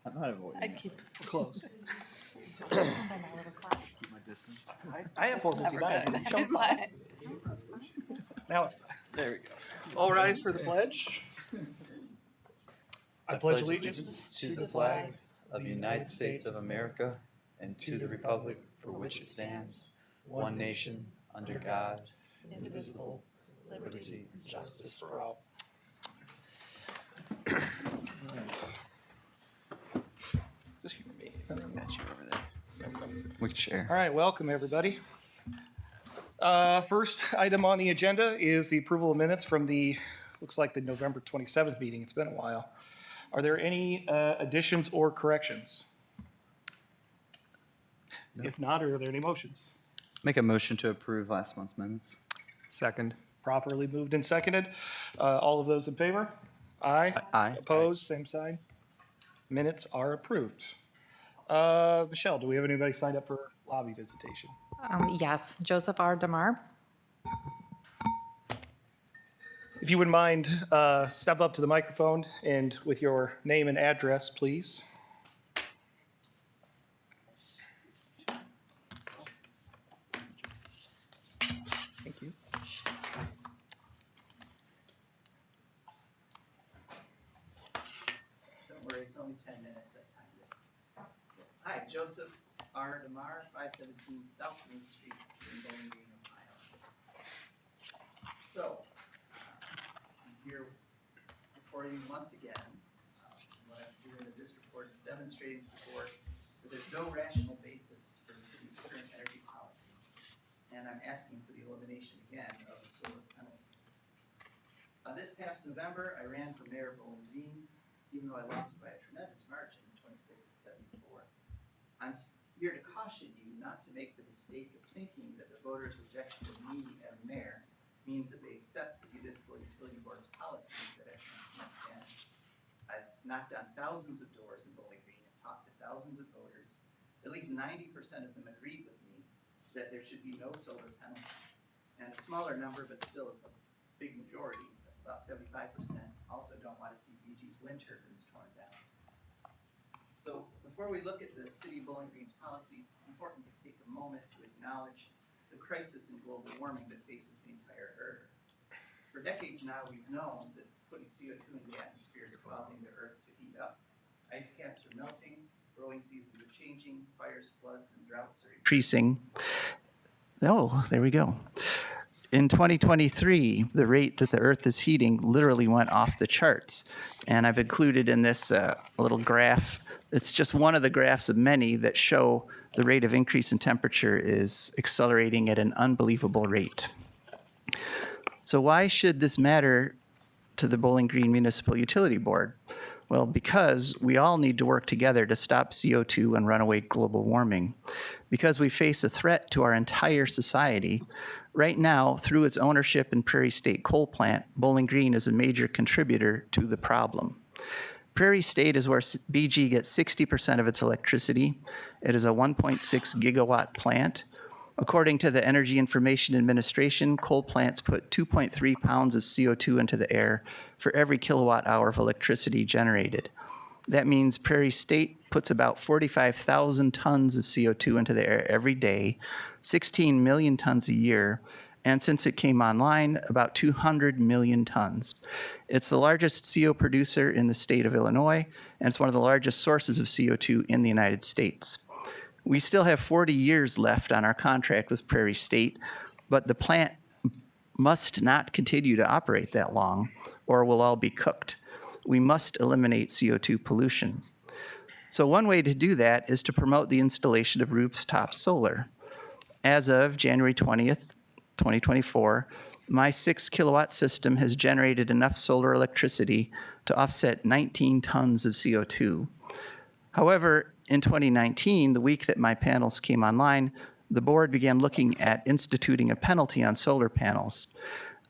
I'm not avoiding I'd it. keep Close. Keep my distance. I have 459. Show in fine. mine. Now it's fine. There we go. All rise for the pledge. I pledge allegiance to the flag of the United States of America and to the republic for which it stands, one nation, under God, indivisible, liberty and justice for all. Just you and me. Got you over there. We can share. All right, welcome everybody. First item on the agenda is the approval of minutes from looks like the November 27th meeting. It's been a while. Are there any additions or corrections? No. If not, are there any motions? Make a motion to approve last month's minutes. Second. Properly moved and seconded. All of those in favor? Aye. Aye. Opposed, same sign. Minutes are approved. Michelle, do we have anybody signed up for lobby visitation? Yes, Joseph R. Damar. If you wouldn't mind, step up to the microphone and with your name and address, please. Thank you. Don't worry, it's only 10 minutes at time. Hi, Joseph R. Damar, 517 South Main Street in Bowling Green, Ohio. So, I'm here before you once again. What I'm doing in this report is demonstrating to the board that there's no rational basis for the city's current energy policies. And I'm asking for the elimination again of the solar penalty. This past November, I ran for mayor of Bowling Green, even though I lost by a tremendous margin, 26 to 74. I'm here to caution you not to make the mistake of thinking that the voters' rejection of me as mayor means that they accept the municipal utility board's policies that I can't pass. I've knocked on thousands of doors in Bowling Green and talked to thousands of voters. At least 90% of them agreed with me that there should be no solar penalty. And a smaller number, but still a big majority, about 75%, also don't want to see BG's wind turbines torn down. So before we look at the City of Bowling Green's policies, it's important to take a moment to acknowledge the crisis in global warming that faces the entire Earth. For decades now, we've known that putting CO2 in the atmosphere is causing the Earth to heat up. Ice caps are melting, growing seasons are changing, fires, floods, and droughts are increasing. Oh, there we go. In 2023, the rate that the Earth is heating literally went off the charts. And I've included in this little graph. It's just one of the graphs of many that show the rate of increase in temperature is accelerating at an unbelievable rate. So why should this matter to the Bowling Green Municipal Utility Board? Well, because we all need to work together to stop CO2 and runaway global warming. Because we face a threat to our entire society. Right now, through its ownership in Prairie State Coal Plant, Bowling Green is a major contributor to the problem. Prairie State is where BG gets 60% of its electricity. It is a 1.6 gigawatt plant. According to the Energy Information Administration, coal plants put 2.3 pounds of CO2 into the air for every kilowatt hour of electricity generated. That means Prairie State puts about 45,000 tons of CO2 into the air every day, 16 million tons a year, and since it came online, about 200 million tons. It's the largest CO producer in the state of Illinois, and it's one of the largest sources of CO2 in the United States. We still have 40 years left on our contract with Prairie State, but the plant must not continue to operate that long, or we'll all be cooked. We must eliminate CO2 pollution. So one way to do that is to promote the installation of rooftop solar. As of January 20th, 2024, my 6 kilowatt system has generated enough solar electricity to offset 19 tons of CO2. However, in 2019, the week that my panels came online, the board began looking at instituting a penalty on solar panels.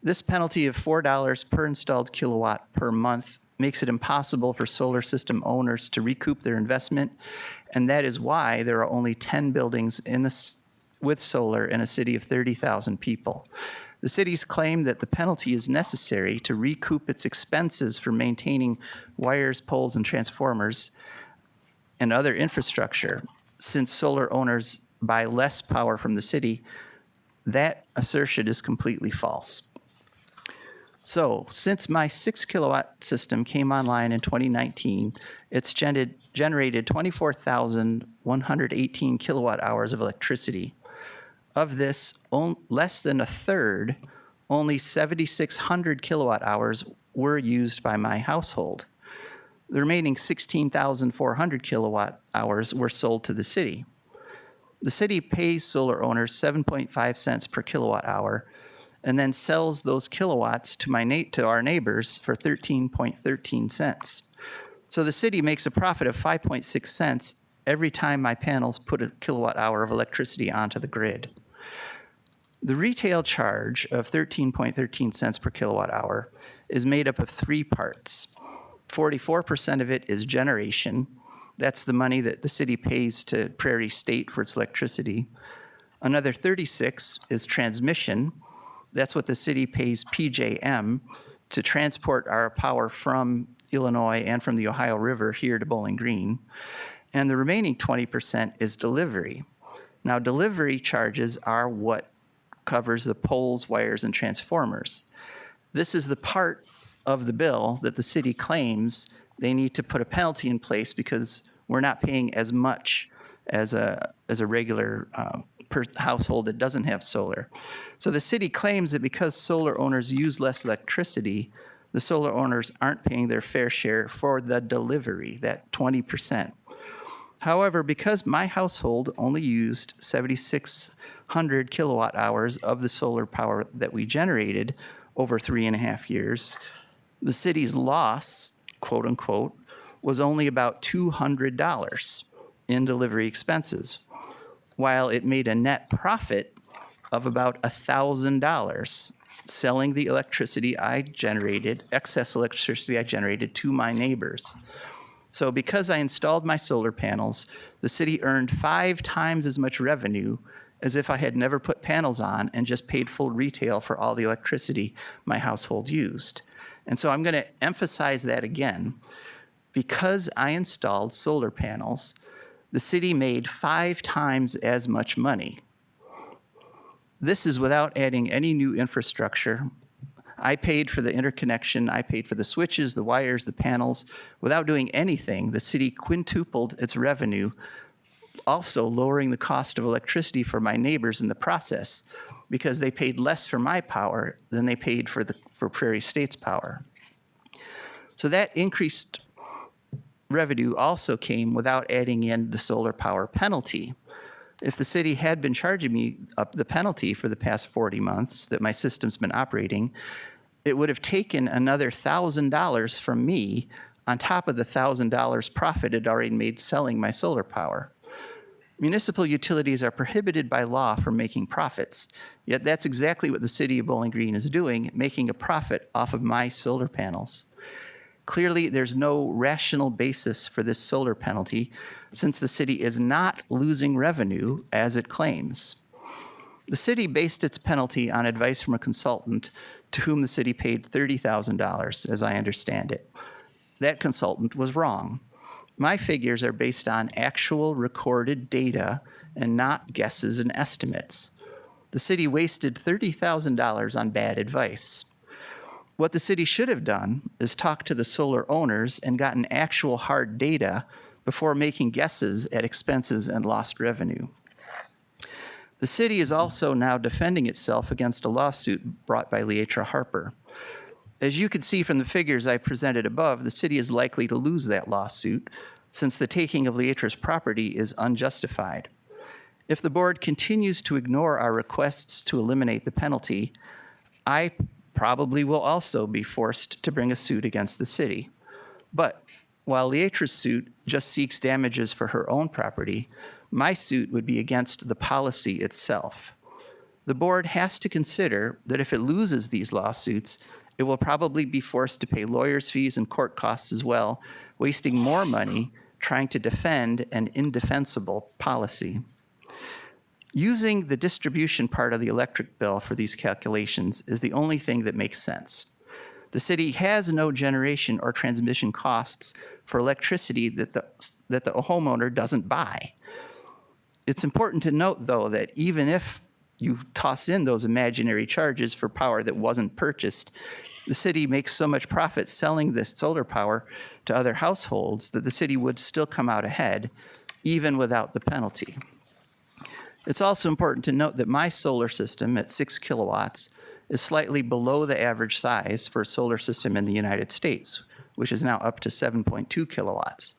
This penalty of $4 per installed kilowatt per month makes it impossible for solar system owners to recoup their investment, and that is why there are only 10 buildings with solar in a city of 30,000 people. The city's claim that the penalty is necessary to recoup its expenses for maintaining wires, poles, and transformers and other infrastructure, since solar owners buy less power from the city, that assertion is completely false. So, since my 6 kilowatt system came online in 2019, it's generated 24,118 kilowatt hours of electricity. Of this, less than a third, only 7,600 kilowatt hours were used by my household. The remaining 16,400 kilowatt hours were sold to the city. The city pays solar owners 7.5 cents per kilowatt hour and then sells those kilowatts to our neighbors for 13.13 cents. So the city makes a profit of 5.6 cents every time my panels put a kilowatt hour of electricity onto the grid. The retail charge of 13.13 cents per kilowatt hour is made up of 3 parts. 44% of it is generation. That's the money that the city pays to Prairie State for its electricity. Another 36 is transmission. That's what the city pays PJM to transport our power from Illinois and from the Ohio River here to Bowling Green. And the remaining 20% is delivery. Now, delivery charges are what covers the poles, wires, and transformers. This is the part of the bill that the city claims they need to put a penalty in place because we're not paying as much as a regular per household that doesn't have solar. So the city claims that because solar owners use less electricity, the solar owners aren't paying their fair share for the delivery, that 20%. However, because my household only used 7,600 kilowatt hours of the solar power that we generated over 3.5 years, the city's loss, quote unquote, was only about $200 in delivery expenses, while it made a net profit of about $1,000 selling the electricity I generated, excess electricity I generated to my neighbors. So because I installed my solar panels, the city earned 5 times as much revenue as if I had never put panels on and just paid full retail for all the electricity my household used. And so I'm going to emphasize that again. Because I installed solar panels, the city made 5 times as much money. This is without adding any new infrastructure. I paid for the interconnection, I paid for the switches, the wires, the panels. Without doing anything, the city quintupled its revenue, also lowering the cost of electricity for my neighbors in the process because they paid less for my power than they paid for Prairie State's power. So that increased revenue also came without adding in the solar power penalty. If the city had been charging me the penalty for the past 40 months that my system's been operating, it would have taken another $1,000 from me on top of the $1,000 profit it already made selling my solar power. Municipal utilities are prohibited by law from making profits, yet that's exactly what the city of Bowling Green is doing, making a profit off of my solar panels. Clearly, there's no rational basis for this solar penalty since the city is not losing revenue as it claims. The city based its penalty on advice from a consultant to whom the city paid $30,000, as I understand it. That consultant was wrong. My figures are based on actual recorded data and not guesses and estimates. The city wasted $30,000 on bad advice. What the city should have done is talk to the solar owners and gotten actual hard data before making guesses at expenses and lost revenue. The city is also now defending itself against a lawsuit brought by Leatra Harper. As you can see from the figures I presented above, the city is likely to lose that lawsuit since the taking of Leatra's property is unjustified. If the board continues to ignore our requests to eliminate the penalty, I probably will also be forced to bring a suit against the city. But while Leatra's suit just seeks damages for her own property, my suit would be against the policy itself. The board has to consider that if it loses these lawsuits, it will probably be forced to pay lawyers' fees and court costs as well, wasting more money trying to defend an indefensible policy. Using the distribution part of the electric bill for these calculations is the only thing that makes sense. The city has no generation or transmission costs for electricity that the homeowner doesn't buy. It's important to note, though, that even if you toss in those imaginary charges for power that wasn't purchased, the city makes so much profit selling this solar power to other households that the city would still come out ahead, even without the penalty. It's also important to note that my solar system at 6 kilowatts is slightly below the average size for a solar system in the United States, which is now up to 7.2 kilowatts.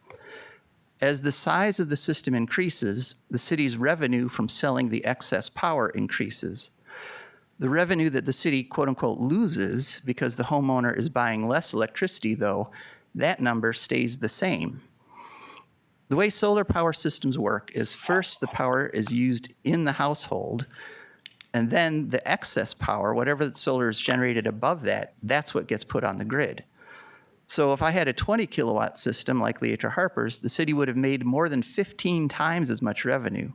As the size of the system increases, the city's revenue from selling the excess power increases. The revenue that the city, quote unquote, loses because the homeowner is buying less electricity, though, that number stays the same. The way solar power systems work is first the power is used in the household, and then the excess power, whatever the solar is generated above that, that's what gets put on the grid. So if I had a 20 kilowatt system like Leatra Harper's, the city would have made more than 15 times as much revenue.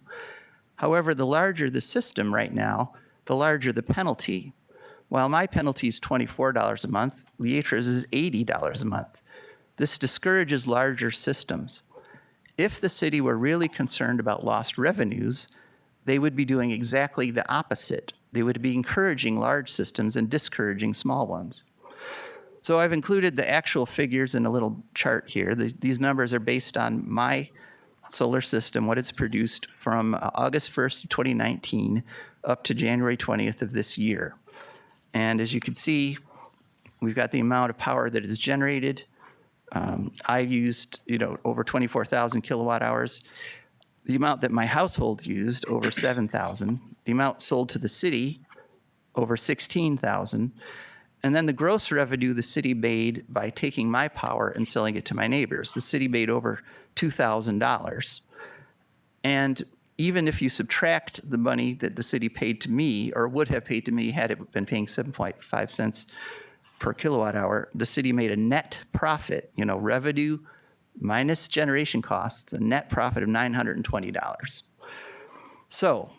However, the larger the system right now, the larger the penalty. While my penalty is $24 a month, Leatra's is $80 a month. This discourages larger systems. If the city were really concerned about lost revenues, they would be doing exactly the opposite. They would be encouraging large systems and discouraging small ones. So I've included the actual figures in a little chart here. These numbers are based on my solar system, what it's produced from August 1st, 2019 up to January 20th of this year. And as you can see, we've got the amount of power that is generated. I've used, over 24,000 kilowatt hours. The amount that my household used, over 7,000. The amount sold to the city, over 16,000. And then the gross revenue the city made by taking my power and selling it to my neighbors. The city made over $2,000. And even if you subtract the money that the city paid to me, or would have paid to me had it been paying 7.5 cents per kilowatt hour, the city made a net profit, revenue minus generation costs, a net profit of $920. So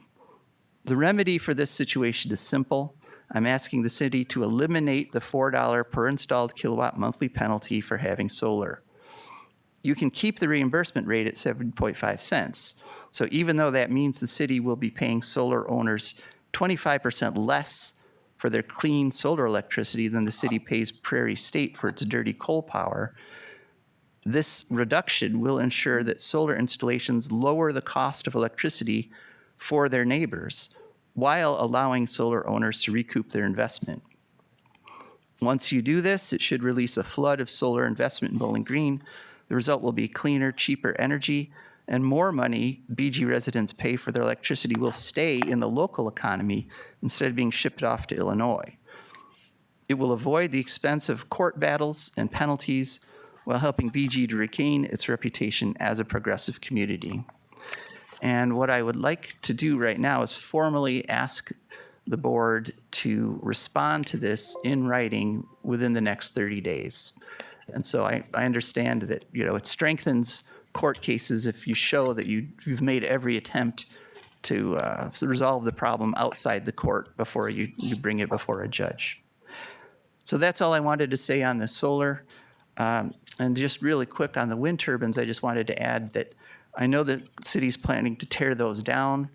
the remedy for this situation is simple. I'm asking the city to eliminate the $4 per installed kilowatt monthly penalty for having solar. You can keep the reimbursement rate at 7.5 cents. So even though that means the city will be paying solar owners 25% less for their clean solar electricity than the city pays Prairie State for its dirty coal power, this reduction will ensure that solar installations lower the cost of electricity for their neighbors, while allowing solar owners to recoup their investment. Once you do this, it should release a flood of solar investment in Bowling Green. The result will be cleaner, cheaper energy, and more money BG residents pay for their electricity will stay in the local economy instead of being shipped off to Illinois. It will avoid the expense of court battles and penalties while helping BG to regain its reputation as a progressive community. And what I would like to do right now is formally ask the board to respond to this in writing within the next 30 days. And so I understand that, it strengthens court cases if you show that you've made every attempt to resolve the problem outside the court before you bring it before a judge. So that's all I wanted to say on the solar. And just really quick on the wind turbines, I just wanted to add that I know that city's planning to tear those down.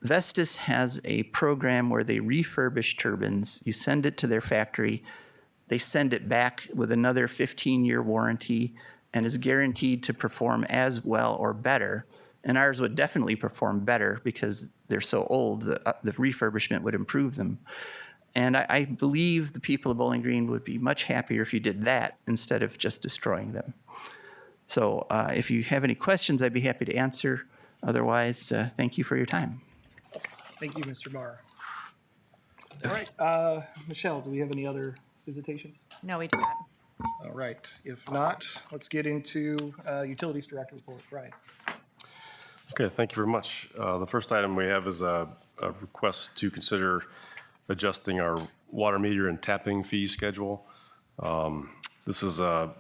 Vestas has a program where they refurbish turbines. You send it to their factory. They send it back with another 15-year warranty and is guaranteed to perform as well or better. And ours would definitely perform better because they're so old, the refurbishment would improve them. And I believe the people of Bowling Green would be much happier if you did that instead of just destroying them. So if you have any questions, I'd be happy to answer. Otherwise, thank you for your time. Thank you, Mr. Barr. All right, Michelle, do we have any other visitations? No, we do not. All right, if not, let's get into Utilities Director report. Brian. Okay, thank you very much. The first item we have is a request to consider adjusting our water meter and tapping fee schedule. This is a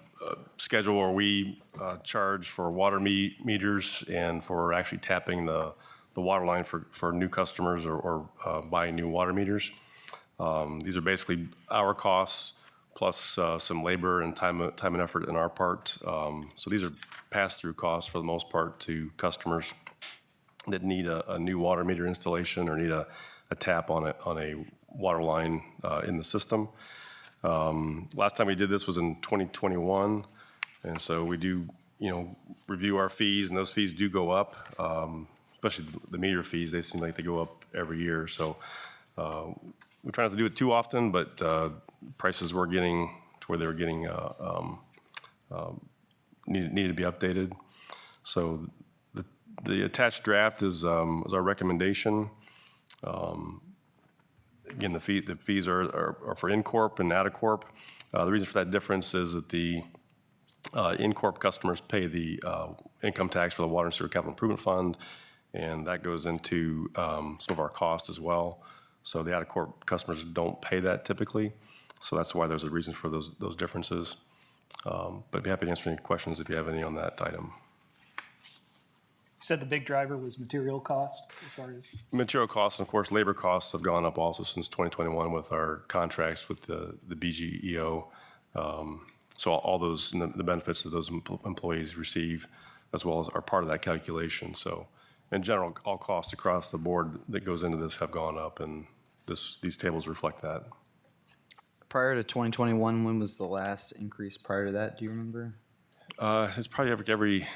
schedule where we charge for water meters and for actually tapping the the water line for new customers or buying new water meters. These are basically our costs plus some labor and time and effort in our part. So these are pass-through costs for the most part to customers that need a new water meter installation or need a tap on a water line in the system. Last time we did this was in 2021, and so we do, review our fees, and those fees do go up, especially the meter fees. They seem like they go up every year. So we try not to do it too often, but prices were getting to where they were getting needed to be updated. So the attached draft is our recommendation. Again, the fees are for in-corp and out-of-corp. The reason for that difference is that the in-corp customers pay the income tax for the Water and Sewer Capital Improvement Fund, and that goes into some of our costs as well. So the out-of-corp customers don't pay that typically. So that's why there's a reason for those differences. But I'd be happy to answer any questions if you have any on that item. You said the big driver was material cost as far as, Material costs, and of course, labor costs have gone up also since 2021 with our contracts with the BGEO. So all those, the benefits that those employees receive, as well as are part of that calculation. So in general, all costs across the board that goes into this have gone up, and these tables reflect that. Prior to 2021, when was the last increase prior to that? Do you remember? It's probably every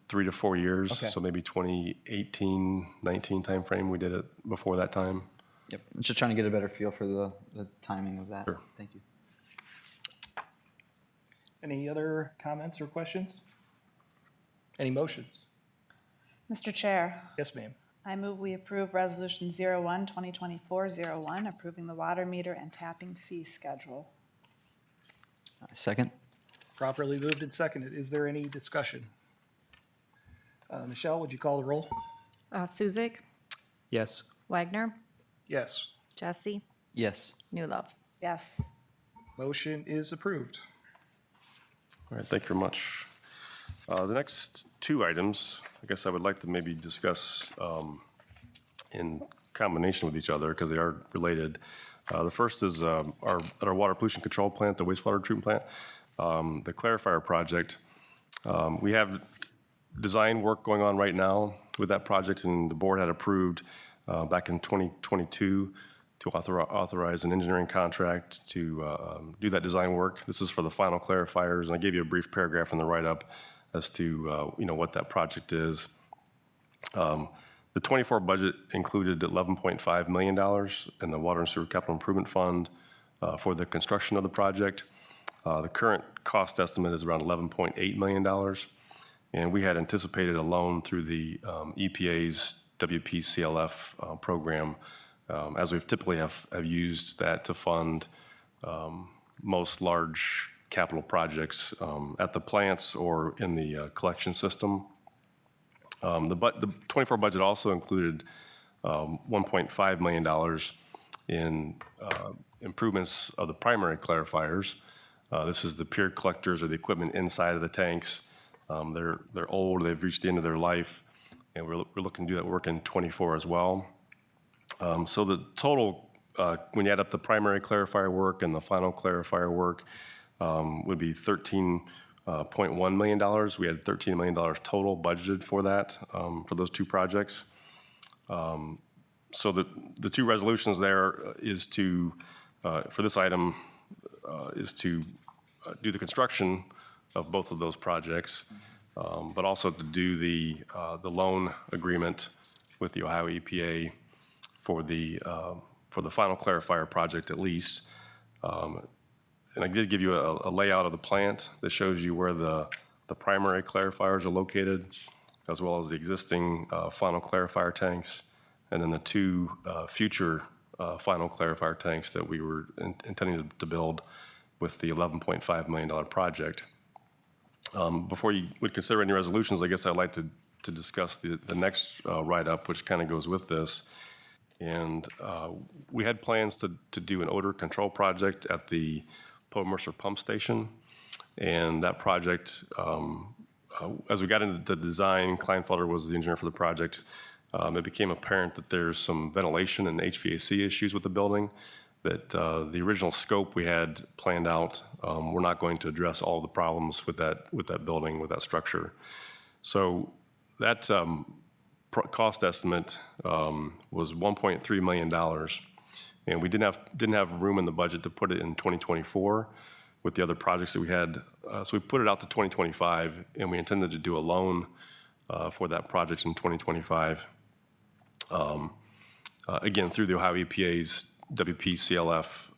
3 to 4 years. Okay. So maybe 2018, 19 timeframe, we did it before that time. Yep. Just trying to get a better feel for the timing of that. Sure. Thank you. any other comments or questions? Any motions? Mr. Chair, Yes, ma'am. I move we approve Resolution 01-2024-01, approving the water meter and tapping fee schedule. Second? Properly moved and seconded. Is there any discussion? Michelle, would you call the roll? Suzik, Yes. Wagner, Yes. Jesse, Yes. Newlove. Yes. Motion is approved. All right, thank you very much. The next two items, I guess I would like to maybe discuss in combination with each other because they are related. The first is at our water pollution control plant, the wastewater treatment plant, the clarifier project. We have design work going on right now with that project, and the board had approved back in 2022 to authorize an engineering contract to do that design work. This is for the final clarifiers, and I gave you a brief paragraph in the write-up as to what that project is. The 24 budget included $11.5 million in the Water and Sewer Capital Improvement Fund for the construction of the project. The current cost estimate is around $11.8 million, and we had anticipated a loan through the EPA's WPCLF program, as we've typically have used that to fund most large capital projects at the plants or in the collection system. The 24 budget also included $1.5 million in improvements of the primary clarifiers. This is the pier collectors or the equipment inside of the tanks. They're old, they've reached the end of their life, and we're looking to do that work in 24 as well. So the total, when you add up the primary clarifier work and the final clarifier work, would be $13.1 million. We had $13 million total budgeted for that, for those two projects. So the two resolutions there is to, for this item, is to do the construction of both of those projects, but also to do the loan agreement with the Ohio EPA for the final clarifier project at least. And I did give you a layout of the plant that shows you where the primary clarifiers are located, as well as the existing final clarifier tanks, and then the two future final clarifier tanks that we were intending to build with the $11.5 million project. Before you would consider any resolutions, I guess I'd like to discuss the next write-up, which kind of goes with this. And we had plans to do an odor control project at the Poe Mercer Pump Station. And that project, as we got into the design, Kleinfelder was the engineer for the project. it became apparent that there's some ventilation and HVAC issues with the building, that the original scope we had planned out, we're not going to address all the problems with that building, with that structure. So that cost estimate was $1.3 million, and we didn't have room in the budget to put it in 2024 with the other projects that we had. So we put it out to 2025, and we intended to do a loan for that project in 2025. Again, through the Ohio EPA's WPCLF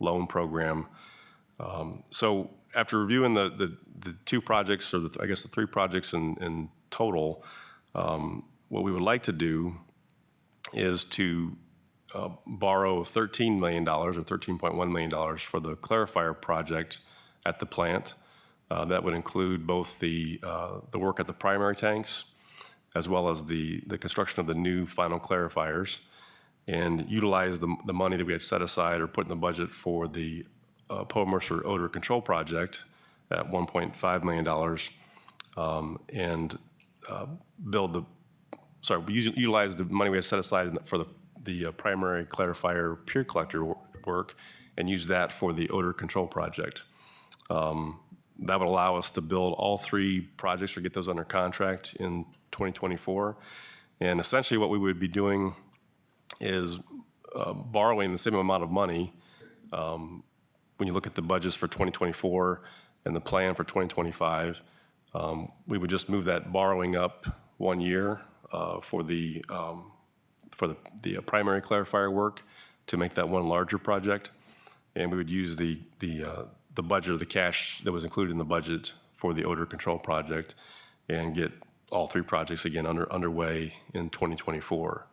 loan program. So after reviewing the two projects, or I guess the three projects in total, what we would like to do is to borrow $13 million or $13.1 million for the clarifier project at the plant. That would include both the work at the primary tanks as well as the construction of the new final clarifiers, and utilize the money that we had set aside or put in the budget for the Poe-Mercer odor control project at $1.5 million, and utilize the money we had set aside for the primary clarifier peer collector work and use that for the odor control project. That would allow us to build all three projects or get those under contract in 2024. And essentially what we would be doing is borrowing the same amount of money. When you look at the budgets for 2024 and the plan for 2025, we would just move that borrowing up 1 year for the primary clarifier work to make that one larger project, and we would use the budget, or the cash that was included in the budget for the odor control project, and get all three projects again underway in 2024.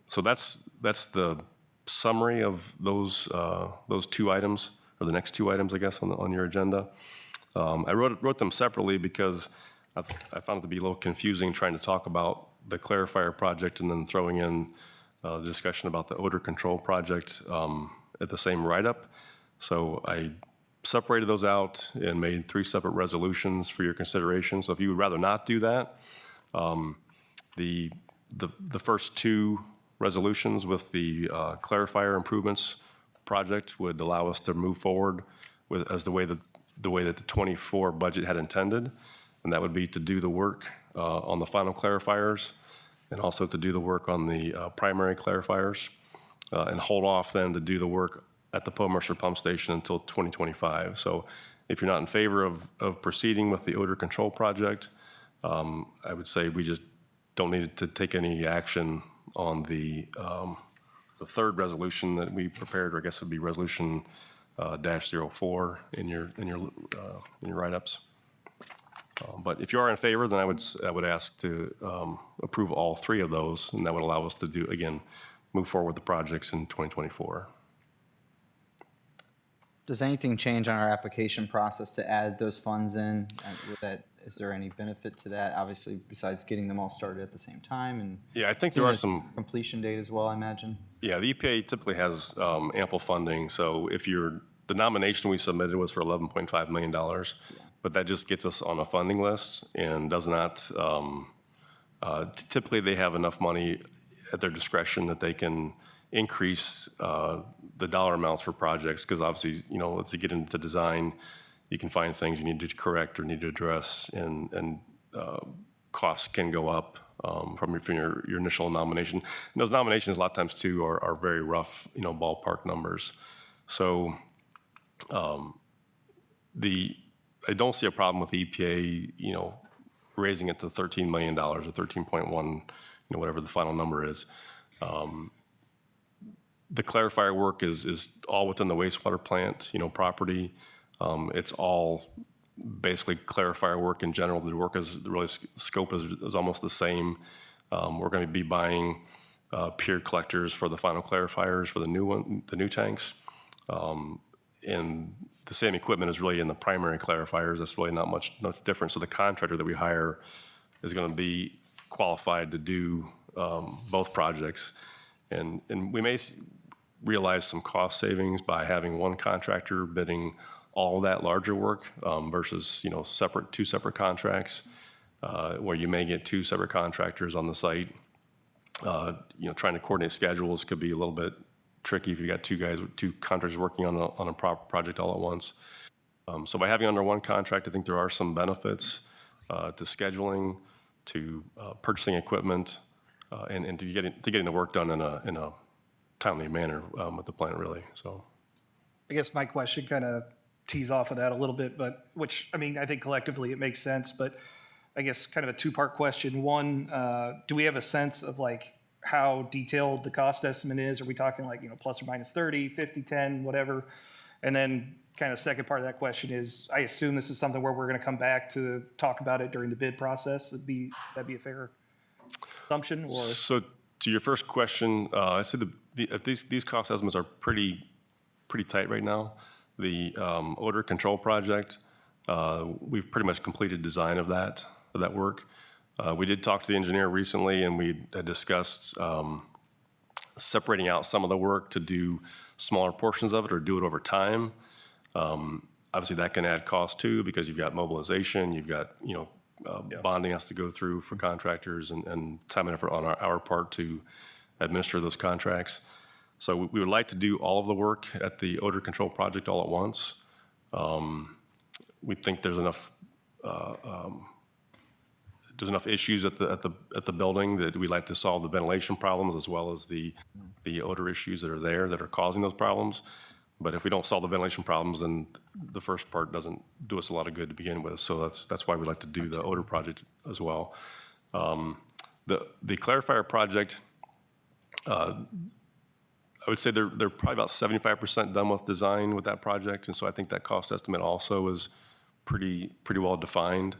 So that's the summary of those two items, or the next two items, I guess, on your agenda. I wrote them separately because I found it to be a little confusing trying to talk about the clarifier project and then throwing in the discussion about the odor control project at the same write-up. So I separated those out and made three separate resolutions for your consideration. So if you would rather not do that, the first two resolutions with the clarifier improvements project would allow us to move forward with as the way that the 24 budget had intended, and that would be to do the work on the final clarifiers and also to do the work on the primary clarifiers, and hold off then to do the work at the Poe-Mercer pump station until 2025. So if you're not in favor of proceeding with the odor control project, I would say we just don't need to take any action on the third resolution that we prepared, or I guess it would be resolution -04 in your write-ups. But if you are in favor, then I would ask to approve all three of those, and that would allow us to move forward with the projects in 2024. Does anything change on our application process to add those funds in? Is there any benefit to that, obviously, besides getting them all started at the same time? And yeah, I think there are soon as some completion date as well, I imagine. Yeah, the EPA typically has ample funding. So if the nomination we submitted was for $11.5 million, but that just gets us on a funding list and does not, typically they have enough money at their discretion that they can increase the dollar amounts for projects, because obviously, once you get into the design, you can find things you need to correct or need to address, and costs can go up from your initial nomination. And those nominations a lot of times too are very rough, ballpark numbers. So I don't see a problem with the EPA, raising it to $13 million or 13.1, whatever the final number is. The clarifier work is all within the wastewater plant, property. It's all basically clarifier work in general. The work scope is almost the same. We're going to be buying peer collectors for the final clarifiers for the new tanks. And the same equipment is really in the primary clarifiers. That's really not much different. So the contractor that we hire is going to be qualified to do both projects. And we may realize some cost savings by having one contractor bidding all of that larger work versus two separate contracts. where you may get two separate contractors on the site. Trying to coordinate schedules could be a little bit tricky if you got two contractors working on a project all at once. So by having under one contract, I think there are some benefits to scheduling, to purchasing equipment, and to getting the work done in a timely manner with the plant, really. So, I guess my question kind of tees off of that a little bit, but which, I mean, I think collectively it makes sense, but I guess kind of a two-part question. One, do we have a sense of like how detailed the cost estimate is? Are we talking like, plus or minus 30, 50, 10, whatever? And then kind of second part of that question is, I assume this is something where we're going to come back to talk about it during the bid process. That'd be a fair assumption, or? So to your first question, I said these cost estimates are pretty tight right now. The odor control project, we've pretty much completed design of that work. We did talk to the engineer recently, and we had discussed separating out some of the work to do smaller portions of it or do it over time. Obviously, that can add cost too, because you've got mobilization, you've got bonding has to go through for contractors, and time and effort on our part to administer those contracts. So we would like to do all of the work at the odor control project all at once. We think there's enough issues at the building that we'd like to solve the ventilation problems as well as the odor issues that are there that are causing those problems. But if we don't solve the ventilation problems, then the first part doesn't do us a lot of good to begin with. So that's why we like to do the odor project as well. The clarifier project, I would say they're probably about 75% done with design with that project, and so I think that cost estimate also is pretty well defined.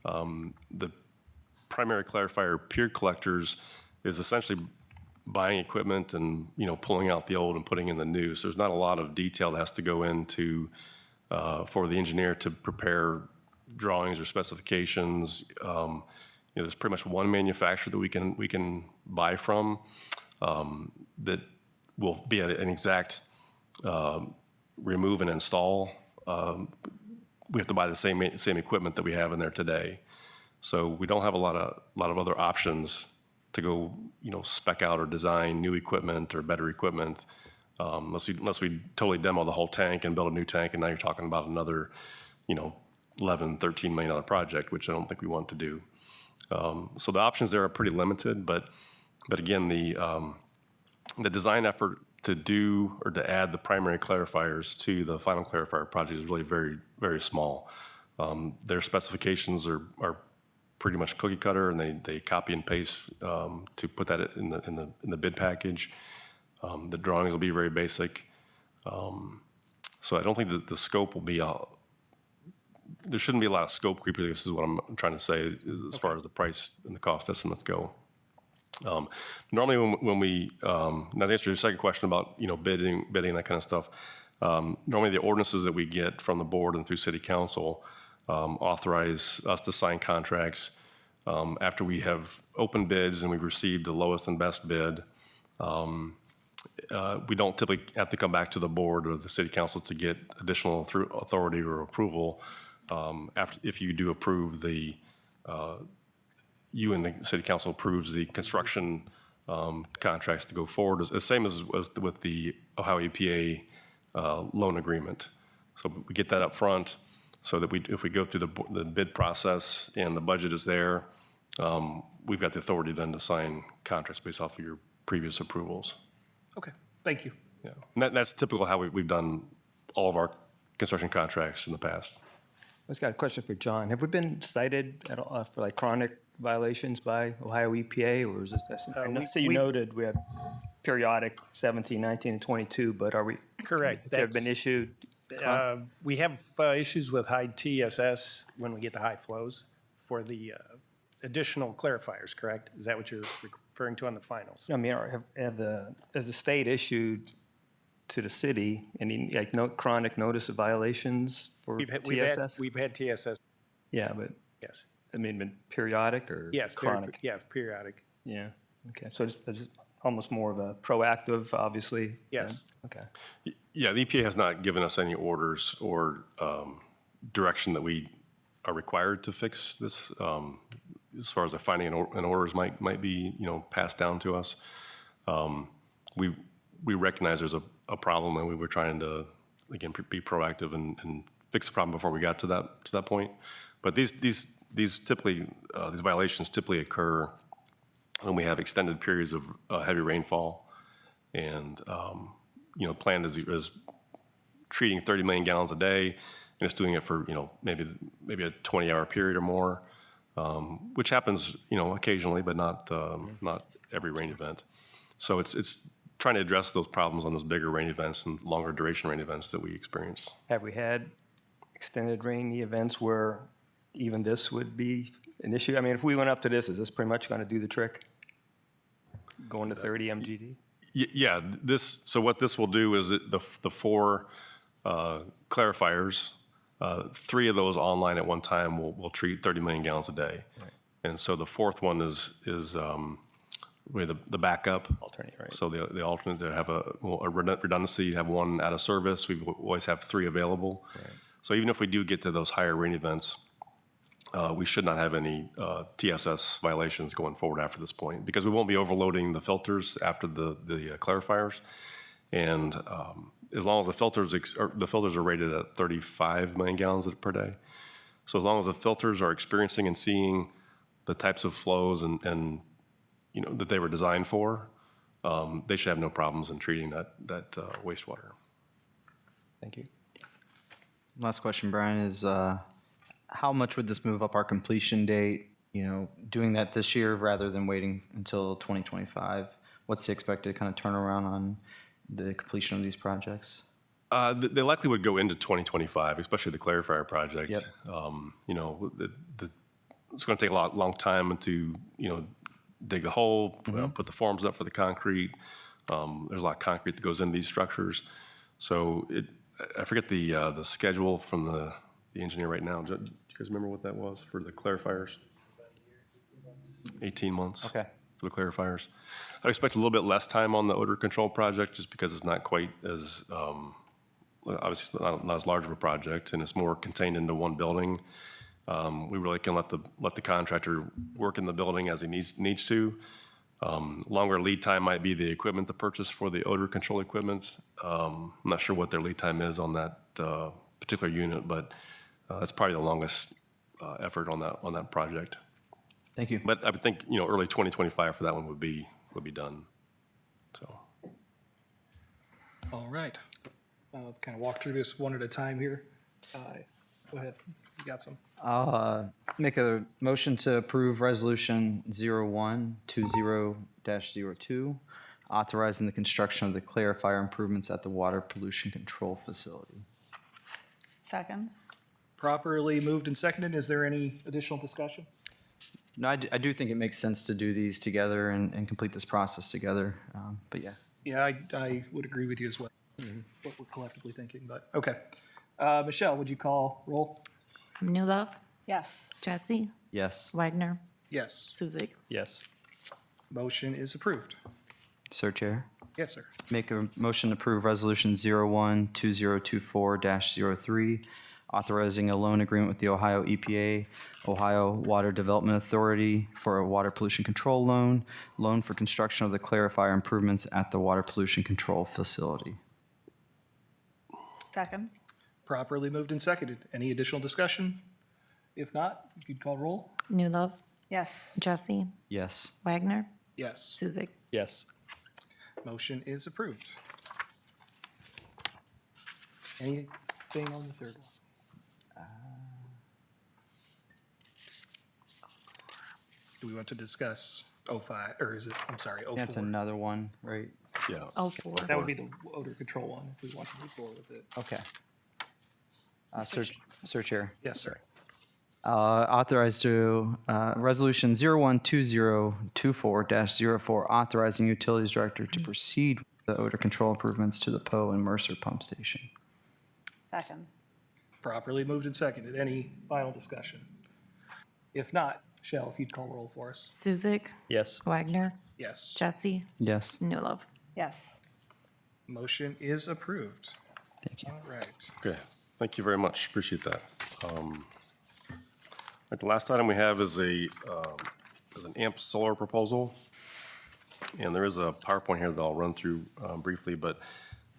The primary clarifier peer collectors is essentially buying equipment and pulling out the old and putting in the new. So there's not a lot of detail that has to go into for the engineer to prepare drawings or specifications. There's pretty much one manufacturer that we can buy from that will be an exact remove and install. We have to buy the same equipment that we have in there today. So we don't have a lot of other options to go, spec out or design new equipment or better equipment, unless we totally demo the whole tank and build a new tank, and now you're talking about another, $11, $13 million project, which I don't think we want to do. So the options there are pretty limited, but again, the design effort to do or to add the primary clarifiers to the final clarifier project is really very, very small. Their specifications are pretty much cookie cutter, and they copy and paste to put that in the bid package. The drawings will be very basic. So I don't think that the scope will be there shouldn't be a lot of scope creep. This is what I'm trying to say as far as the price and the cost estimates go. Normally when we, now to answer your second question about, bidding, that kind of stuff, normally the ordinances that we get from the board and through city council authorize us to sign contracts after we have opened bids and we've received the lowest and best bid. We don't typically have to come back to the board or the city council to get additional authority or approval if you do approve you and the city council approves the construction contracts to go forward. It's the same as with the Ohio EPA loan agreement. So we get that up front so that if we go through the bid process and the budget is there, we've got the authority then to sign contracts based off of your previous approvals. Okay, thank you. Yeah, and that's typical how we've done all of our construction contracts in the past. I just got a question for John. Have we been cited for like chronic violations by Ohio EPA, or is this? I know you noted we have periodic 17, 19, and 22, but are we? Correct. Have been issued? We have issues with high TSS when we get the high flows for the additional clarifiers, correct? Is that what you're referring to on the finals? I mean, has the state issued to the city any chronic notice of violations for TSS? We've had TSS. Yeah, but Yes. I mean, been periodic or Yes. chronic? Periodic. Yeah. Okay. So it's almost more of a proactive, obviously. Yes. Okay. Yeah, the EPA has not given us any orders or direction that we are required to fix this, as far as a finding and orders might be, passed down to us. We recognize there's a problem, and we were trying to, again, be proactive and fix the problem before we got to that point. But these typically, these violations typically occur when we have extended periods of heavy rainfall, and planned is treating 30 million gallons a day, and it's doing it for maybe a 20-hour period or more, which happens occasionally, but not every rain event. So it's trying to address those problems on those bigger rain events and longer duration rain events that we experience. Have we had extended rainy events where even this would be an issue? I mean, if we went up to this, is this pretty much going to do the trick? Going to 30 MGD? Yeah, so what this will do is the 4 clarifiers, 3 of those online at one time will treat 30 million gallons a day. Right. And so the 4th one is really the backup. Alternate, right. So the alternate, they have a redundancy, you have 1 out of service. We always have 3 available. Right. So even if we do get to those higher rain events, we should not have any TSS violations going forward after this point, because we won't be overloading the filters after the clarifiers. And as long as the filters are rated at 35 million gallons per day. So as long as the filters are experiencing and seeing the types of flows and that they were designed for, they should have no problems in treating that wastewater. Thank you. Last question, Brian, is how much would this move up our completion date? Doing that this year rather than waiting until 2025? What's the expected kind of turnaround on the completion of these projects? They likely would go into 2025, especially the clarifier project. Yep. It's going to take a long time to dig the hole, put the forms up for the concrete. There's a lot of concrete that goes into these structures. So I forget the schedule from the engineer right now. Do you guys remember what that was for the clarifiers? 18 months. Okay. For the clarifiers. I expect a little bit less time on the odor control project, just because it's not quite as, obviously not as large of a project, and it's more contained into one building. We really can let the contractor work in the building as he needs to. Longer lead time might be the equipment to purchase for the odor control equipment. I'm not sure what their lead time is on that particular unit, but that's probably the longest effort on that project. Thank you. But I would think early 2025 for that one would be done. So All right. Kind of walk through this one at a time here. Go ahead, you got some. I'll make a motion to approve Resolution 0120-02, authorizing the construction of the clarifier improvements at the water pollution control facility. Second. Properly moved and seconded. Is there any additional discussion? No, I do think it makes sense to do these together and complete this process together. But yeah. Yeah, I would agree with you as well, what we're collectively thinking, but, okay. Michelle, would you call roll? Newlove, Yes. Jesse, Yes. Wagner, Yes, Suzik. Yes. motion is approved. Sir Chair. Yes, sir. Make a motion to approve Resolution 012024-03, authorizing a loan agreement with the Ohio EPA, Ohio Water Development Authority for a water pollution control loan for construction of the clarifier improvements at the water pollution control facility. Second. Properly moved and seconded. Any additional discussion? If not, you could call roll. Newlove, Yes. Jesse, Yes. Wagner, Yes, Suzik. Yes. motion is approved. Anything on the third one? Do we want to discuss 05, or is it, I'm sorry, 04? That's another one, right? yeah. Oh, 4. That would be the odor control one, if we want to move forward with it. Okay. Sir Chair. Yes, sir. Authorized to, Resolution 012024-04, authorizing Utilities Director to proceed with the odor control improvements to the Poe and Mercer pump station. Second. Properly moved and seconded. Any final discussion? If not, Michelle, if you'd call roll for us. Suzik, Yes. Wagner, Yes, Jesse, Yes. Newlove. Yes. motion is approved. Thank you. All right. Okay, thank you very much. Appreciate that. right, the last item we have is is an AMP solar proposal. And there is a PowerPoint here that I'll run through briefly, but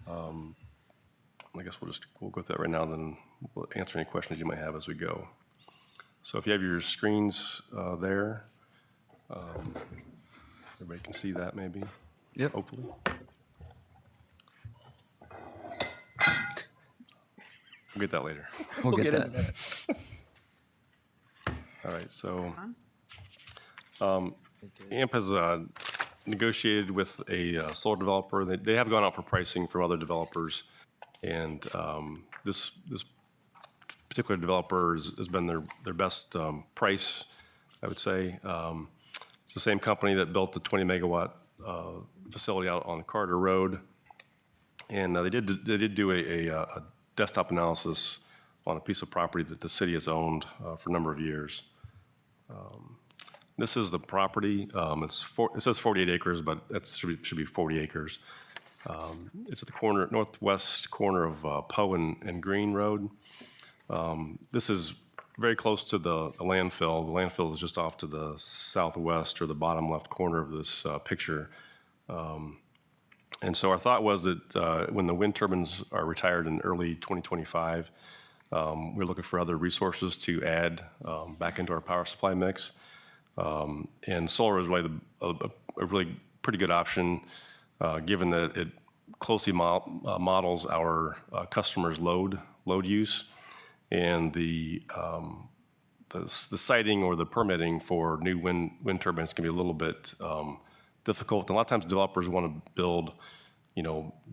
I guess we'll go with that right now, then we'll answer any questions you might have as we go. So if you have your screens there, everybody can see that maybe? Yep. Hopefully. We'll get that later. We'll get get that. All right, so AMP has negotiated with a solar developer. They have gone out for pricing from other developers, and this particular developer has been their best price, I would say. It's the same company that built the 20 megawatt facility out on Carter Road, and they did do a desktop analysis on a piece of property that the city has owned for a number of years. This is the property. It says 48 acres, but it should be 40 acres. It's at the northwest corner of Poe and Green Road. This is very close to the landfill. The landfill is just off to the southwest or the bottom left corner of this picture. And so our thought was that when the wind turbines are retired in early 2025, we're looking for other resources to add back into our power supply mix. And solar is really a really pretty good option, given that it closely models our customers' load use, and the siting or the permitting for new wind turbines can be a little bit difficult. And a lot of times developers want to build,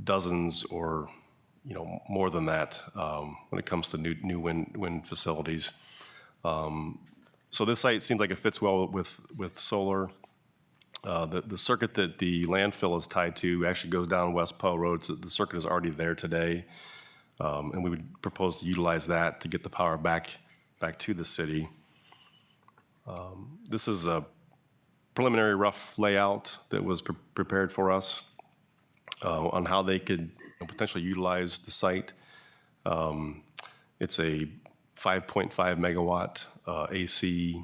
dozens or more than that when it comes to new wind facilities. So this site seems like it fits well with solar. The circuit that the landfill is tied to actually goes down West Poe Road, so the circuit is already there today. And we would propose to utilize that to get the power back to the city. This is a preliminary rough layout that was prepared for us on how they could potentially utilize the site. It's a 5.5 megawatt AC,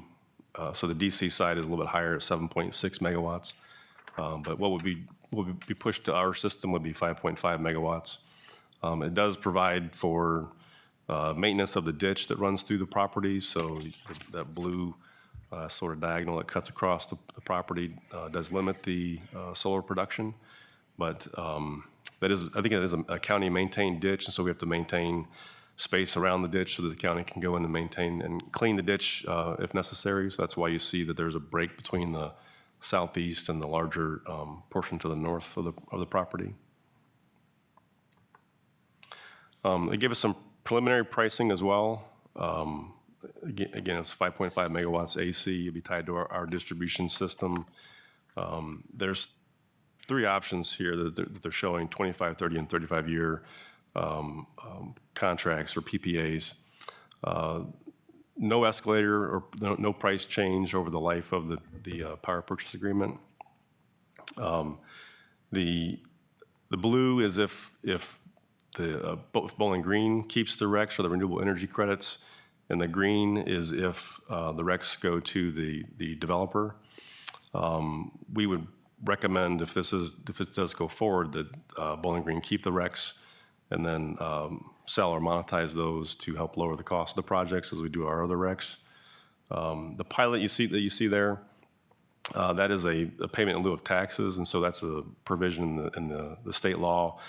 so the DC side is a little bit higher at 7.6 megawatts. But what would be pushed to our system would be 5.5 megawatts. It does provide for maintenance of the ditch that runs through the property, so that blue sort of diagonal that cuts across the property does limit the solar production. But I think it is a county-maintained ditch, and so we have to maintain space around the ditch so that the county can go in and maintain and clean the ditch if necessary. So that's why you see that there's a break between the southeast and the larger portion to the north of the property. They gave us some preliminary pricing as well. Again, it's 5.5 megawatts AC. It'll be tied to our distribution system. There's three options here that they're showing: 25, 30, and 35-year contracts or PPAs. No escalator or no price change over the life of the power purchase agreement. The blue is if Bowling Green keeps the RECs or the renewable energy credits, and the green is if the RECs go to the developer. We would recommend if it does go forward that Bowling Green keep the RECs and then sell or monetize those to help lower the cost of the projects as we do our other RECs. The pilot that you see there, that is a payment in lieu of taxes, and so that's a provision in the state law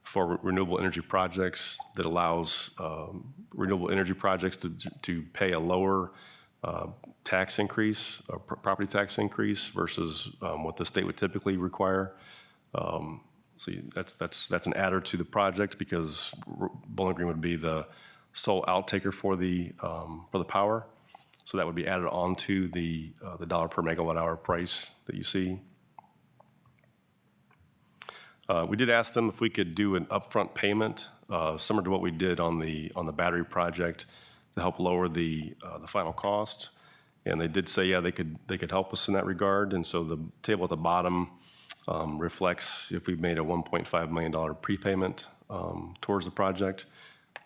for renewable energy projects that allows renewable energy projects to pay a lower tax increase, or property tax increase, versus what the state would typically require. So that's an adder to the project because Bowling Green would be the sole outtaker for the power. So that would be added onto the dollar per megawatt hour price that you see. We did ask them if we could do an upfront payment similar to what we did on the battery project to help lower the final cost, and they did say yeah they could help us in that regard. And so the table at the bottom reflects if we've made a $1.5 million prepayment towards the project.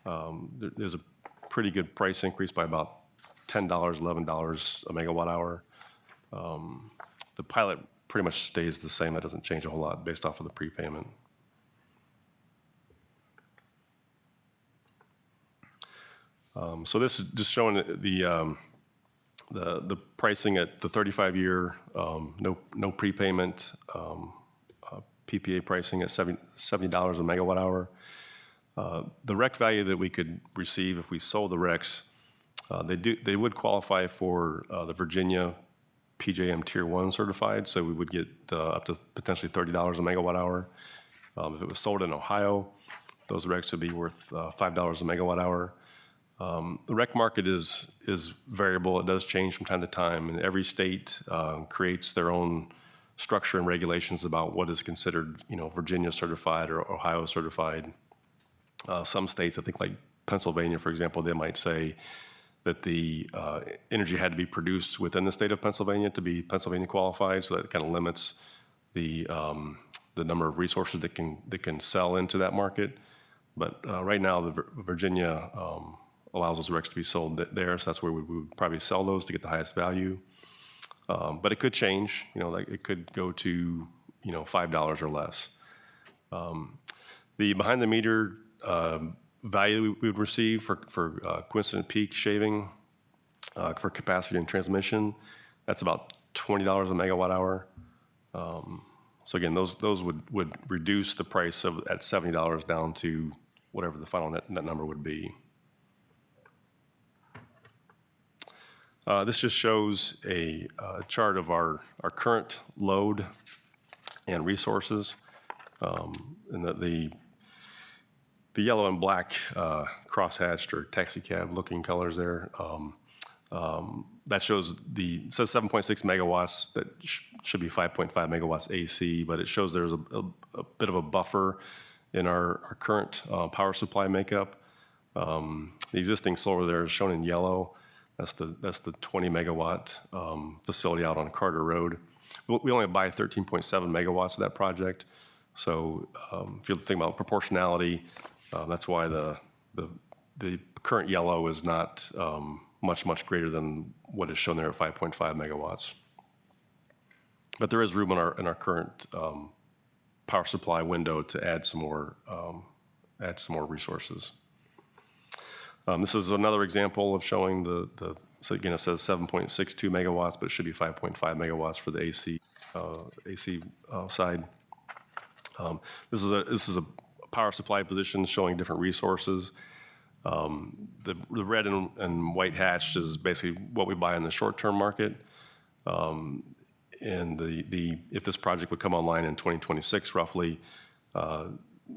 There's a pretty good price increase by about $10, $11 a megawatt hour. The pilot pretty much stays the same. That doesn't change a whole lot based off of the prepayment. So this is just showing the pricing at the 35-year, no prepayment, PPA pricing at $70 a megawatt hour. The REC value that we could receive if we sold the RECs, they would qualify for the Virginia PJM Tier 1 certified, so we would get up to potentially $30 a megawatt hour. If it was sold in Ohio, those RECs would be worth $5 a megawatt hour. The REC market is variable. It does change from time to time, and every state creates their own structure and regulations about what is considered, Virginia certified or Ohio certified. Some states, I think like Pennsylvania, for example, they might say that the energy had to be produced within the state of Pennsylvania to be Pennsylvania qualified, so that kind of limits the number of resources that can sell into that market. But right now, the Virginia allows those RECs to be sold there, so that's where we would probably sell those to get the highest value. But it could change, like it could go to, $5 or less. The behind the meter value we would receive for coincident peak shaving for capacity and transmission, that's about $20 a megawatt hour. So again, those would reduce the price at $70 down to whatever the final net number would be. This just shows a chart of our current load and resources. And the yellow and black crosshatched or taxi cab looking colors there, that shows it says 7.6 megawatts. That should be 5.5 megawatts AC, but it shows there's a bit of a buffer in our current power supply makeup. The existing solar there is shown in yellow. That's the 20 megawatt facility out on Carter Road. We only buy 13.7 megawatts of that project. So if you think about proportionality, that's why the current yellow is not much greater than what is shown there at 5.5 megawatts. But there is room in our current power supply window to add some more resources. This is another example of showing so again, it says 7.62 megawatts, but it should be 5.5 megawatts for the AC side. This is a power supply position showing different resources. The red and white hatched is basically what we buy in the short-term market. And if this project would come online in 2026, roughly,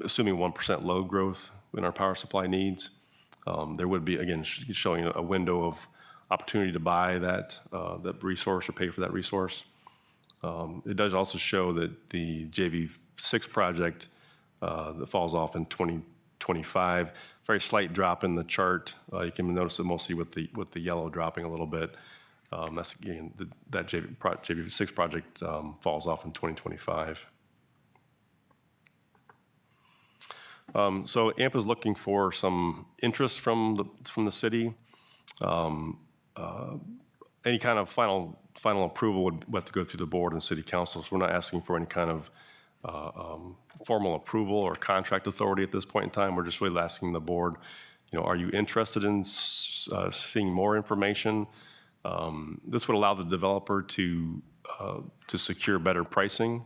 assuming 1% load growth in our power supply needs, there would be, again, showing a window of opportunity to buy that resource or pay for that resource. It does also show that the JV6 project that falls off in 2025, very slight drop in the chart. You can notice it mostly with the yellow dropping a little bit. That's again that JV6 project falls off in 2025. So AMP is looking for some interest from the city. Any kind of final approval would have to go through the board and city council. So we're not asking for any kind of formal approval or contract authority at this point in time. We're just really asking the board, are you interested in seeing more information? This would allow the developer to secure better pricing.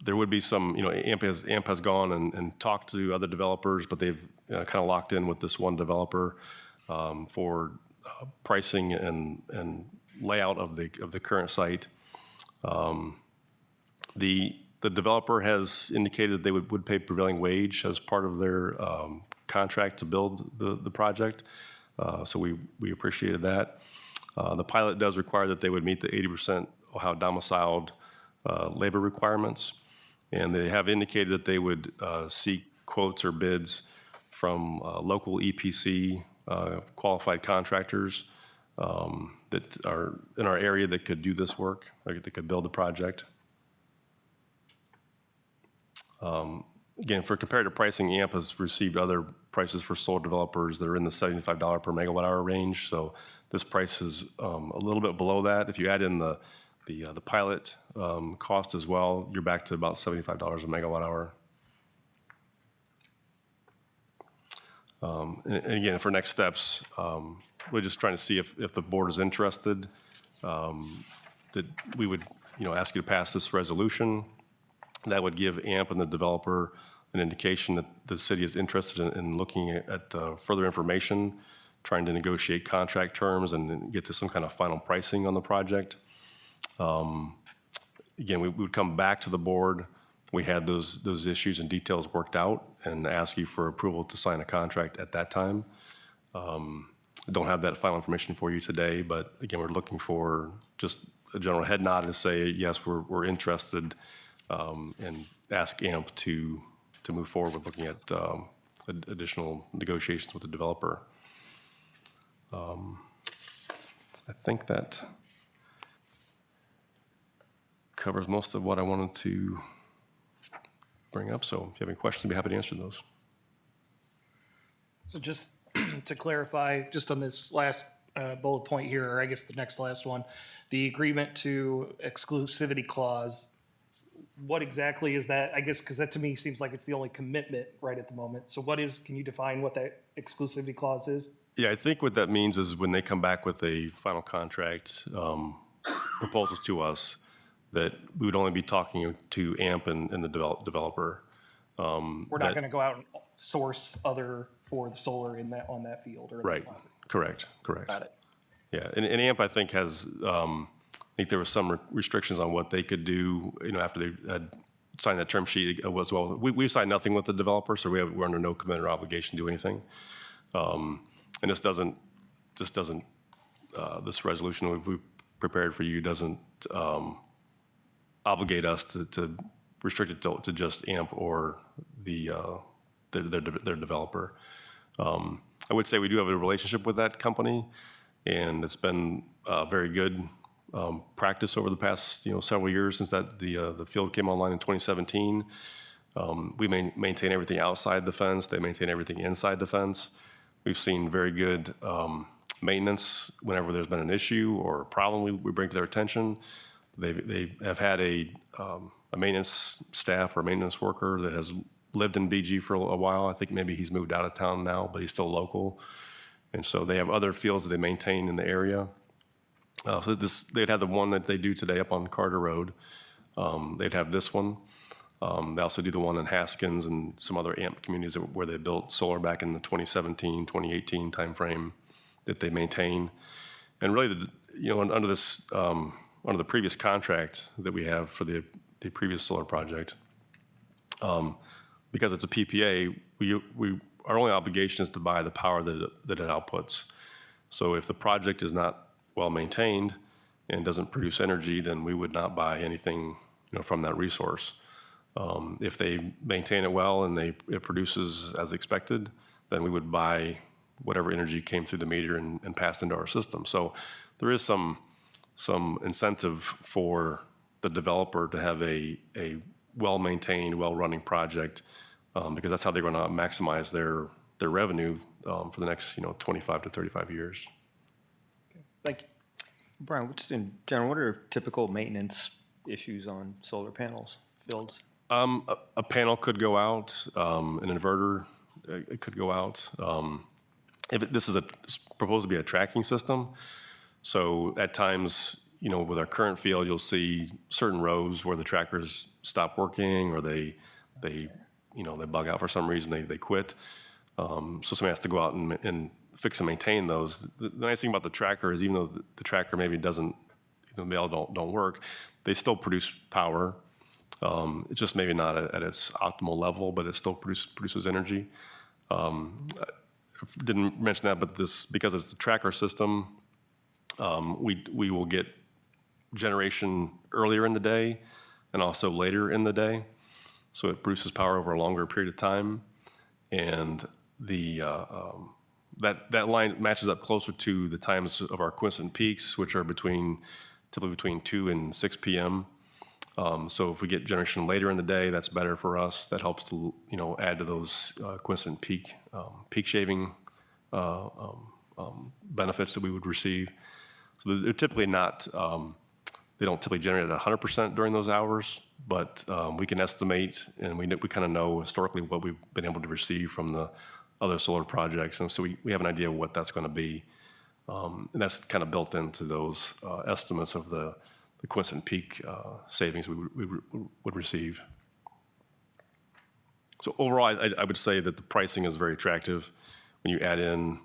There would be some, AMP has gone and talked to other developers, but they've kind of locked in with this one developer for pricing and layout of the current site. The developer has indicated they would pay prevailing wage as part of their contract to build the project. So we appreciated that. The pilot does require that they would meet the 80% Ohio domiciled labor requirements. And they have indicated that they would seek quotes or bids from local EPC qualified contractors that are in our area that could do this work, or that could build the project. Again, for comparative pricing, AMP has received other prices for solar developers that are in the $75 per megawatt hour range. So this price is a little bit below that. If you add in the pilot cost as well, you're back to about $75 a megawatt hour. And again, for next steps, we're just trying to see if the board is interested, that we would, ask you to pass this resolution. That would give AMP and the developer an indication that the city is interested in looking at further information, trying to negotiate contract terms and get to some kind of final pricing on the project. Again, we would come back to the board. We had those issues and details worked out and ask you for approval to sign a contract at that time. Don't have that final information for you today, but again, we're looking for just a general head nod to say, yes, we're interested, and ask AMP to move forward with looking at additional negotiations with the developer. I think that covers most of what I wanted to bring up. So if you have any questions, I'd be happy to answer those. So just to clarify, just on this last bullet point here, or I guess the next last one, the agreement to exclusivity clause, what exactly is that? I guess, because that to me seems like it's the only commitment right at the moment. So can you define what that exclusivity clause is? Yeah, I think what that means is when they come back with a final contract proposals to us, that we would only be talking to AMP and the developer. We're not going to go out and source other for the solar on that field or Right, correct. Got it. Yeah, and AMP, I think, has, I think there were some restrictions on what they could do, after they had signed that term sheet as well. We've signed nothing with the developer, so we're under no commitment or obligation to do anything. And this resolution we've prepared for you doesn't obligate us to restrict it to just AMP or their developer. I would say we do have a relationship with that company, and it's been very good practice over the past several years since the field came online in 2017. We maintain everything outside the fence. They maintain everything inside the fence. We've seen very good maintenance whenever there's been an issue or a problem we bring to their attention. They have had a maintenance staff or maintenance worker that has lived in BG for a while. I think maybe he's moved out of town now, but he's still local. And so they have other fields that they maintain in the area. So they'd have the one that they do today up on Carter Road. They'd have this one. They also do the one in Haskins and some other AMP communities where they built solar back in the 2017, 2018 timeframe that they maintain. And really, under this, under the previous contract that we have for the previous solar project, because it's a PPA, our only obligation is to buy the power that it outputs. So if the project is not well maintained and doesn't produce energy, then we would not buy anything from that resource. If they maintain it well and it produces as expected, then we would buy whatever energy came through the meter and passed into our system. So there is some incentive for the developer to have a well-maintained, well-running project, because that's how they're going to maximize their revenue for the next 25 to 35 years. Thank you. Brian, just in general, what are typical maintenance issues on solar panels, fields? A panel could go out, an inverter it could go out. This is proposed to be a tracking system, so at times, with our current field, you'll see certain rows where the trackers stop working or they bug out for some reason, they quit. So somebody has to go out and fix and maintain those. The nice thing about the tracker is even though the tracker maybe doesn't, they all don't work, they still produce power. It's just maybe not at its optimal level, but it still produces energy. I didn't mention that, but because it's the tracker system, we will get generation earlier in the day and also later in the day. So it produces power over a longer period of time. And that line matches up closer to the times of our quiescent peaks, which are typically between 2 and 6 p.m. So if we get generation later in the day, that's better for us. That helps to, add to those coincident peak shaving benefits that we would receive. So they're typically not, they don't typically generate at 100% during those hours, but we can estimate, and we kind of know historically what we've been able to receive from the other solar projects. And so we have an idea of what that's going to be. And that's kind of built into those estimates of the coincident peak savings we would receive. So overall, I would say that the pricing is very attractive when you add in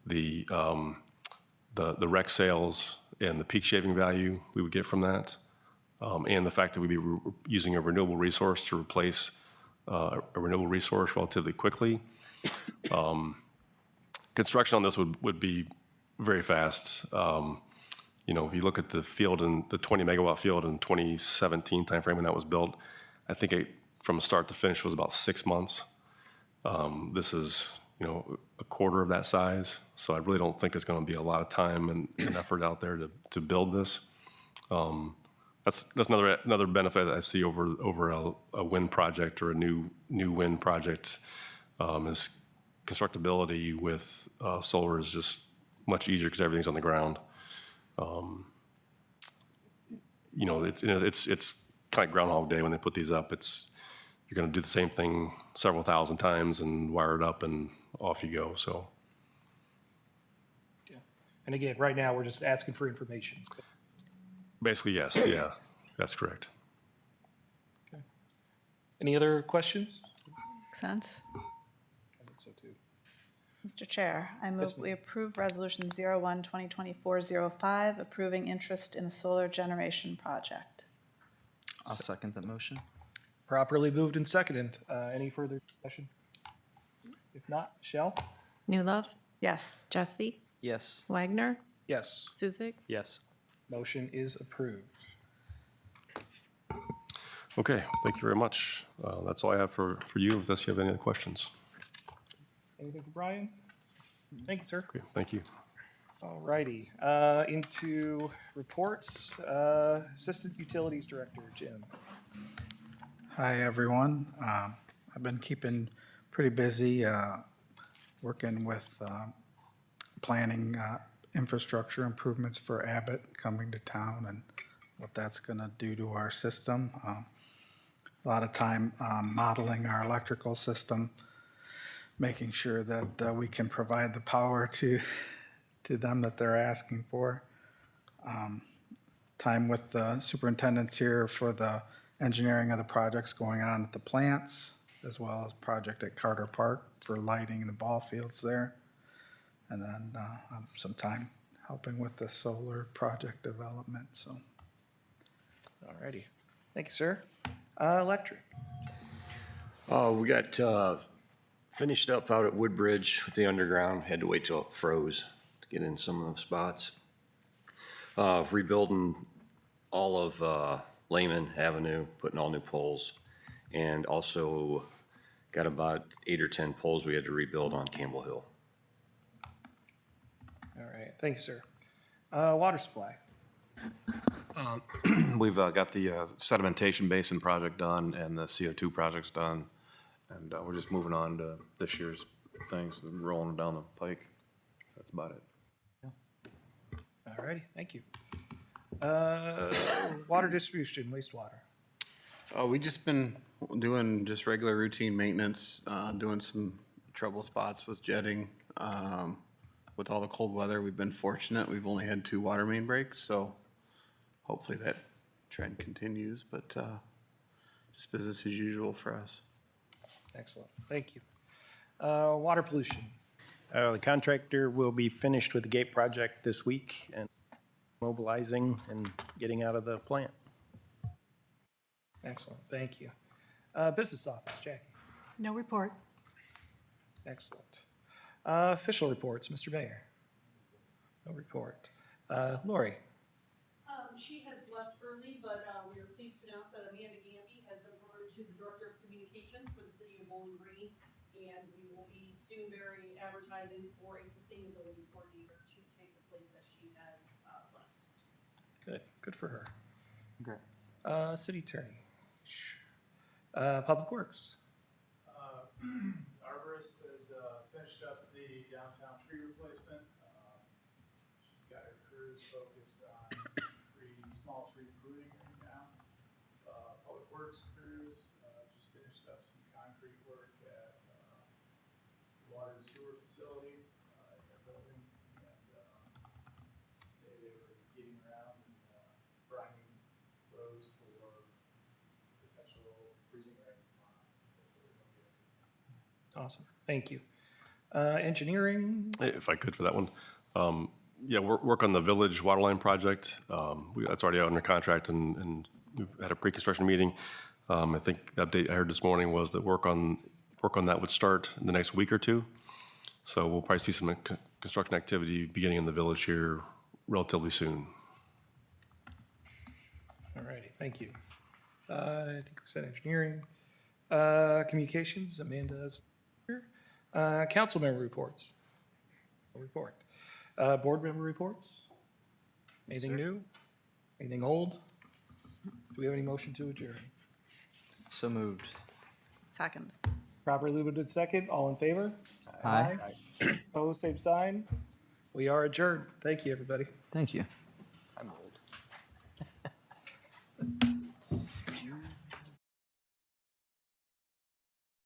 the rec sales and the peak shaving value we would get from that, and the fact that we'd be using a renewable resource to replace a renewable resource relatively quickly. Construction on this would be very fast. If you look at the field and the 20 megawatt field in 2017 timeframe when that was built, I think it, from start to finish, was about 6 months. This is, a quarter of that size. So I really don't think it's going to be a lot of time and effort out there to build this. That's another benefit I see over a wind project or a new wind project, is constructability with solar is just much easier because everything's on the ground. It's kind of Groundhog Day when they put these up. You're going to do the same thing several thousand times and wire it up and off you go. So, And again, right now, we're just asking for information. basically, yes, yeah, that's correct. Any other questions? Makes sense. I think so too. Mr. Chair, I move we approve Resolution 01-2024-05, approving interest in a solar generation project. I'll second that motion. Properly moved and seconded. Any further discussion? If not, Michelle? Newlove, Yes. Jesse, Yes. Wagner, Yes. Suzik, Yes. Motion is approved. Okay, thank you very much. That's all I have for you, unless you have any other questions. Anything for Brian? Thank you, sir. Okay, thank you. All righty. Into reports. Assistant Utilities Director, Jim. Hi, everyone. I've been keeping pretty busy working with planning infrastructure improvements for Abbott coming to town and what that's going to do to our system. A lot of time modeling our electrical system, making sure that we can provide the power to them that they're asking for. Time with the superintendents here for the engineering of the projects going on at the plants, as well as project at Carter Park for lighting the ball fields there. And then some time helping with the solar project development, so. All righty. Thank you, sir. Electric. We got finished up out at Woodbridge with the underground. Had to wait till it froze to get in some of those spots. Rebuilding all of Lehman Avenue, putting all new poles, and also got about 8 or 10 poles we had to rebuild on Campbell Hill. All right. Thank you, sir. Water supply. We've got the sedimentation basin project done and the CO2 projects done, and we're just moving on to this year's things, rolling down the pike. That's about it. All righty. Thank you. Water distribution, wastewater. We just been doing just regular routine maintenance, doing some trouble spots with jetting. With all the cold weather, we've been fortunate. We've only had 2 water main breaks, so hopefully that trend continues, but just business as usual for us. Excellent. Thank you. Water pollution. The contractor will be finished with the gate project this week and mobilizing and getting out of the plant. Excellent. Thank you. Business office, Jackie. No report. Excellent. Official reports, Mr. Mayor. No report. Lori. She has left early, but we are pleased to announce that Amanda Gamby has been promoted to the Director of Communications for the City of Bowling Green, and we will be soon very advertising for a sustainability coordinator to take the place that she has left. Good. Good for her. Congrats. City Attorney. Public Works. Arborist has finished up the downtown tree replacement. She's got her crews focused on small tree pruning right now. Public Works crews just finished up some concrete work at the water and sewer facility in their building. And they were getting around and brining roads for potential freezing rain tomorrow. Hopefully they'll get Awesome, thank you. Engineering, If I could for that one. Yeah, work on the Village Waterline project. That's already out under contract and we've had a pre-construction meeting. I think the update I heard this morning was that work on that would start in the next week or two. So we'll probably see some construction activity beginning in the village here relatively soon. all righty, thank you. I think we said engineering. Communications, Amanda's here. Council member reports. No report. Board member reports? Anything new? Anything old? Do we have any motion to adjourn? So moved. Second. Properly moved and second, all in favor? Aye. Opposed, same sign. We are adjourned. Thank you, everybody. Thank you. I'm old.